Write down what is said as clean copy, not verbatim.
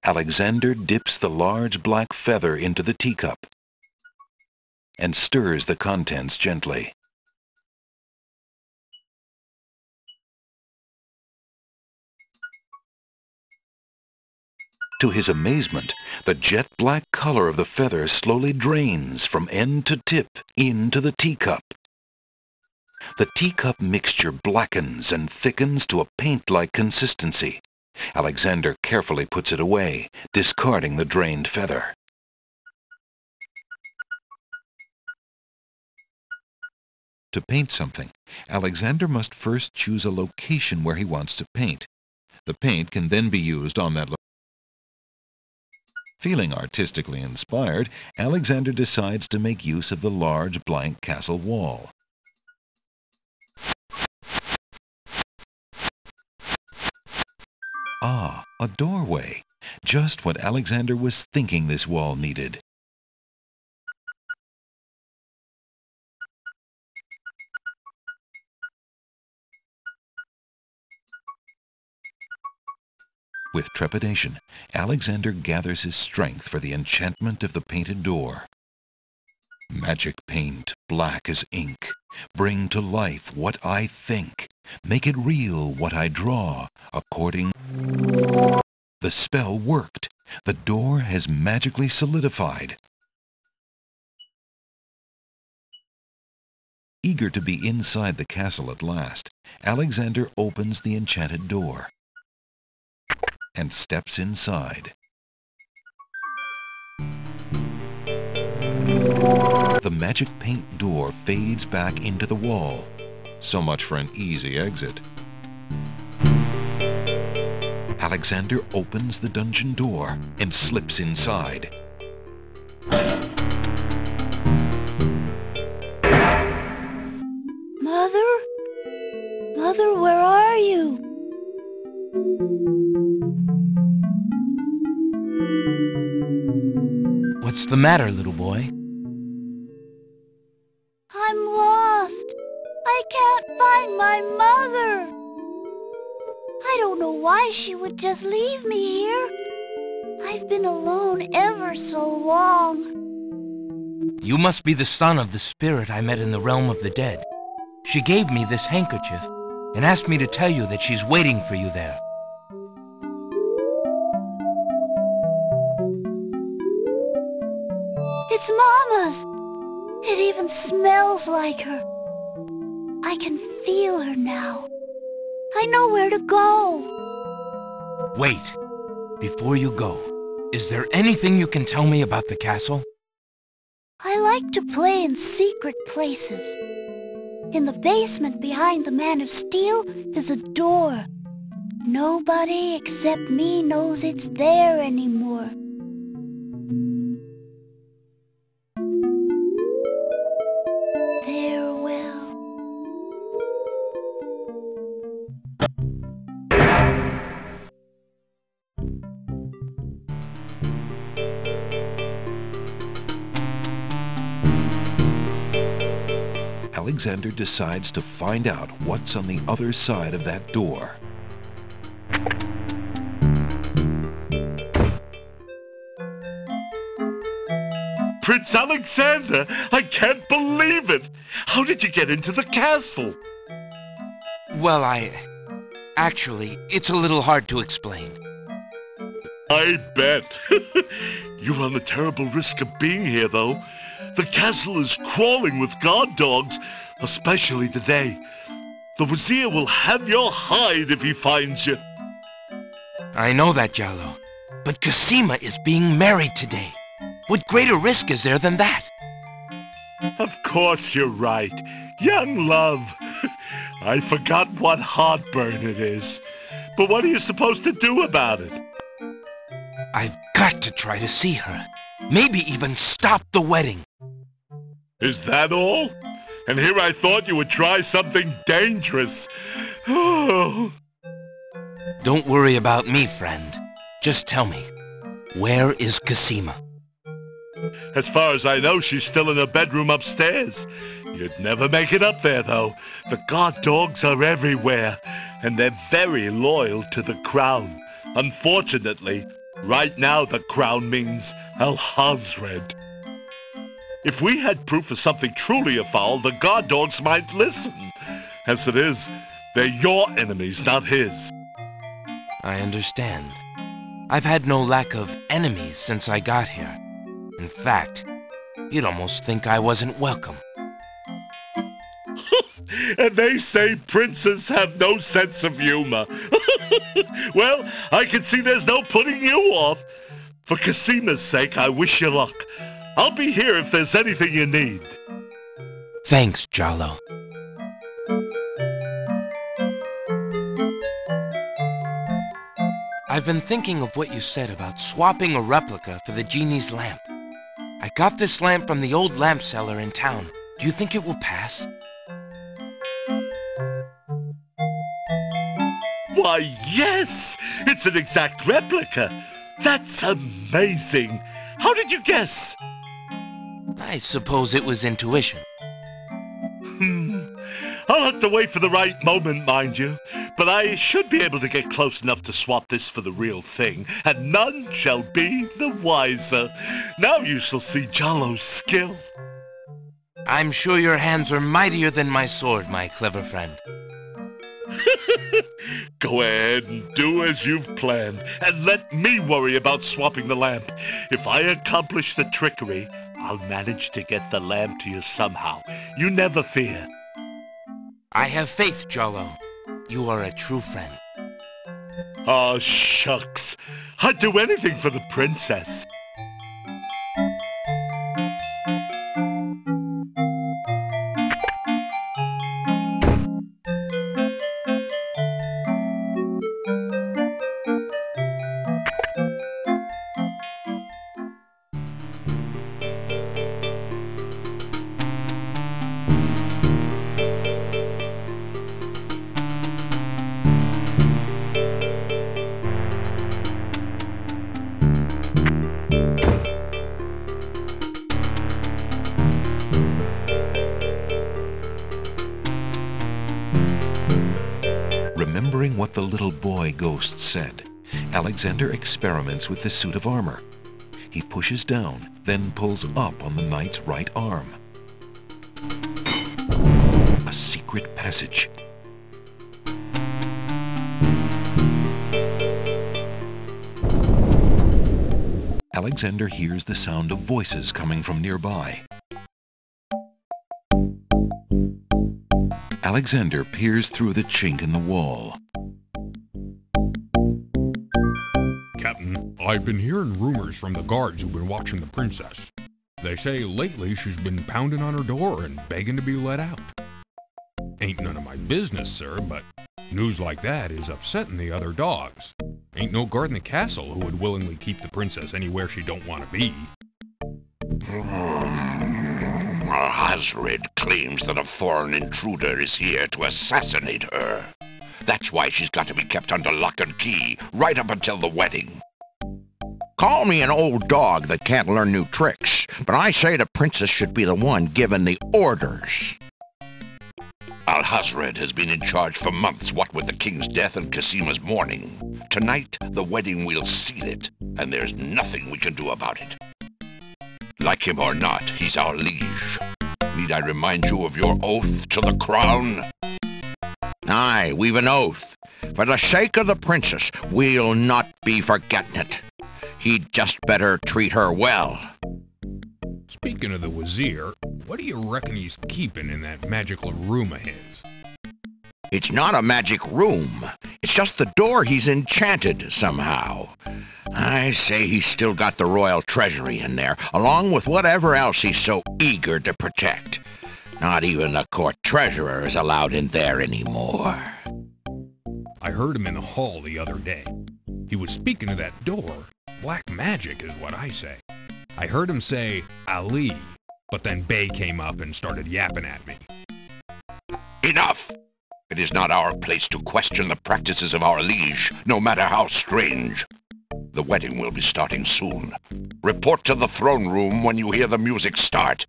Alexander dips the large black feather into the teacup and stirs the contents gently. To his amazement, the jet black color of the feather slowly drains from end to tip into the teacup. The teacup mixture blackens and thickens to a paint-like consistency. Alexander carefully puts it away, discarding the drained feather. To paint something, Alexander must first choose a location where he wants to paint. The paint can then be used on that location. Feeling artistically inspired, Alexander decides to make use of the large blank castle wall. Ah, a doorway. Just what Alexander was thinking this wall needed. With trepidation, Alexander gathers his strength for the enchantment of the painted door. Magic paint, black as ink, bring to life what I think, make it real what I draw, according... The spell worked. The door has magically solidified. Eager to be inside the castle at last, Alexander opens the enchanted door and steps inside. The magic paint door fades back into the wall. So much for an easy exit. Alexander opens the dungeon door and slips inside. Mother? Mother, where are you? What's the matter, little boy? I'm lost. I can't find my mother. I don't know why she would just leave me here. I've been alone ever so long. You must be the son of the spirit I met in the realm of the dead. She gave me this handkerchief and asked me to tell you that she's waiting for you there. It's Mama's. It even smells like her. I can feel her now. I know where to go. Wait. Before you go, is there anything you can tell me about the castle? I like to play in secret places. In the basement behind the Man of Steel is a door. Nobody except me knows it's there anymore. Farewell. Alexander decides to find out what's on the other side of that door. Prince Alexander, I can't believe it! How did you get into the castle? Well, Actually, it's a little hard to explain. I bet. You run a terrible risk of being here, though. The castle is crawling with guard dogs, especially today. The Wazir will have your hide if he finds you. I know that, Jallo. But Cassima is being married today. What greater risk is there than that? Of course you're right. Young love. I forgot what heartburn it is. But what are you supposed to do about it? I've got to try to see her. Maybe even stop the wedding. Is that all? And here I thought you would try something dangerous. Oh. Don't worry about me, friend. Just tell me, where is Cassima? As far as I know, she's still in her bedroom upstairs. You'd never make it up there, though. The guard dogs are everywhere, and they're very loyal to the crown. Unfortunately, Right now, the crown means Alhazred. If we had proof of something truly afoul, the guard dogs might listen. As it is, they're your enemies, not his. I understand. I've had no lack of enemies since I got here. In fact, you'd almost think I wasn't welcome. And they say princes have no sense of humor. Well, I can see there's no putting you off. For Casima's sake, I wish you luck. I'll be here if there's anything you need. Thanks, Jalo. I've been thinking of what you said about swapping a replica for the genie's lamp. I got this lamp from the old lamp seller in town. Do you think it will pass? Why, yes! It's an exact replica. That's amazing. How did you guess? I suppose it was intuition. I'll have to wait for the right moment, mind you. But I should be able to get close enough to swap this for the real thing, and none shall be the wiser. Now you shall see Jalo's skill. I'm sure your hands are mightier than my sword, my clever friend. Go ahead and do as you've planned, and let me worry about swapping the lamp. If I accomplish the trickery, I'll manage to get the lamp to you somehow. You never fear. I have faith, Jalo. You are a true friend. Aw, shucks. I'd do anything for the princess. Remembering what the little boy ghost said, Alexander experiments with the suit of armor. He pushes down, then pulls up on the knight's right arm. A secret passage. Alexander hears the sound of voices coming from nearby. Alexander peers through the chink in the wall. Captain, I've been hearing rumors from the guards who've been watching the princess. They say lately she's been pounding on her door and begging to be let out. Ain't none of my business, sir, but news like that is upsetting the other dogs. Ain't no guard in the castle who would willingly keep the princess anywhere she don't want to be. Alhazred claims that a foreign intruder is here to assassinate her. That's why she's got to be kept under lock and key, right up until the wedding. Call me an old dog that can't learn new tricks, but I say the princess should be the one given the orders. Alhazred has been in charge for months, what with the king's death and Casima's mourning. Tonight, the wedding will seal it, and there's nothing we can do about it. Like him or not, he's our liege. Need I remind you of your oath to the crown? Aye, we've an oath. For the sake of the princess, we'll not be forgetting it. He'd just better treat her well. Speaking of the Wazir, what do you reckon he's keeping in that magical room of his? It's not a magic room. It's just the door he's enchanted somehow. I say he's still got the royal treasury in there, along with whatever else he's so eager to protect. Not even the court treasurer is allowed in there anymore. I heard him in the hall the other day. He was speaking of that door. Black magic is what I say. I heard him say, Ali, but then Bay came up and started yapping at me. Enough! It is not our place to question the practices of our liege, no matter how strange. The wedding will be starting soon. Report to the throne room when you hear the music start.